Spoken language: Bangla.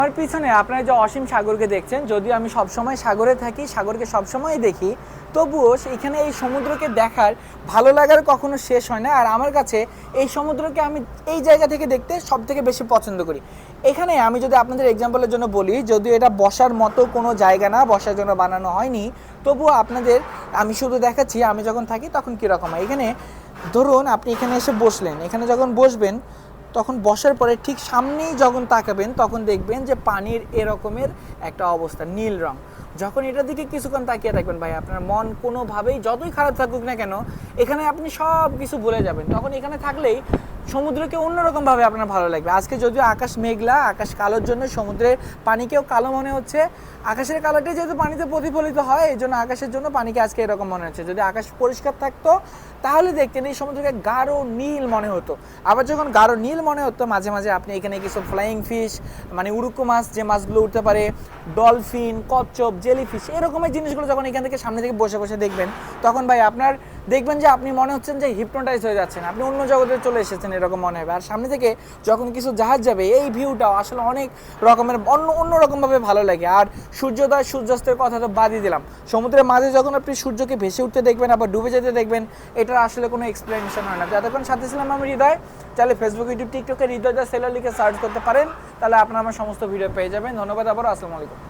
আমার পিছনে আপনারা যে অসীম সাগরকে দেখছেন, যদিও আমি সবসময় সাগরে থাকি, সাগরকে সবসময় দেখি, তবুও এখানে এই সমুদ্রকে দেখার ভালো লাগার কখনো শেষ হয় না। আর আমার কাছে এই সমুদ্রকে আমি এই জায়গা থেকে দেখতে সব থেকে বেশি পছন্দ করি। এখানে আমি যদি আপনাদের এক্সাম্পলের জন্য বলি, যদিও এটা বসার মতো কোনো জায়গা না, বসার জন্য বানানো হয়নি, তবুও আপনাদের আমি শুধু দেখাচ্ছি আমি যখন থাকি তখন কীরকম হয়। এখানে ধরুন আপনি এখানে এসে বসলেন, এখানে যখন বসবেন তখন বসার পরে ঠিক সামনেই যখন তাকাবেন তখন দেখবেন যে পানির এরকমের একটা অবস্থা, নীল রং। যখন এটার দিকে কিছুক্ষণ তাকিয়ে থাকবেন ভাই, আপনার মন কোনোভাবেই যতই খারাপ থাকুক না কেন, এখানে আপনি সব কিছু ভুলে যাবেন। তখন এখানে থাকলেই সমুদ্রকে অন্যরকমভাবে আপনার ভালো লাগবে। আজকে যদিও আকাশ মেঘলা, আকাশ কালোর জন্য সমুদ্রের পানিকেও কালো মনে হচ্ছে। আকাশের কালারটাই যেহেতু পানিতে প্রতিফলিত হয়, এই জন্য আকাশের জন্য পানিকে আজকে এরকম মনে হচ্ছে। যদি আকাশ পরিষ্কার থাকতো তাহলে দেখতেন এই সমুদ্রকে গাঢ় নীল মনে হতো। আবার যখন গাঢ় নীল মনে হতো, মাঝে মাঝে আপনি এখানে কিছু ফ্লাইং ফিশ, মানে উড়ুক্কু মাছ, যে মাছগুলো উঠতে পারে, ডলফিন, কচ্ছপ, জেলিফিশ, এরকমের জিনিসগুলো যখন এখান থেকে সামনে থেকে বসে বসে দেখবেন, তখন ভাই আপনার দেখবেন যে আপনি মনে হচ্ছেন যে হিপনোটাইজ হয়ে যাচ্ছেন, আপনি অন্য জগতে চলে এসেছেন, এরকম মনে হবে। আর সামনে থেকে যখন কিছু জাহাজ যাবে, এই ভিউটাও আসলে অনেক রকমের অন্যরকমভাবে ভালো লাগে। আর সূর্যোদয় সূর্যাস্তের কথা তো বাদই দিলাম, সমুদ্রের মাঝে যখন আপনি সূর্যকে ভেসে উঠতে দেখবেন আবার ডুবে যেতে দেখবেন, এটার আসলে কোনো এক্সপ্লেনেশন হয় না। তো এতক্ষণ সাথে ছিলাম আমি হৃদয়। চাইলে ফেসবুক, ইউটিউব, টিকটকে হৃদয় দা সেলার লিখে সার্চ করতে পারেন, তাহলে আপনারা আমার সমস্ত ভিডিও পেয়ে যাবেন। ধন্যবাদ আবার, আসসালামু আলাইকুম।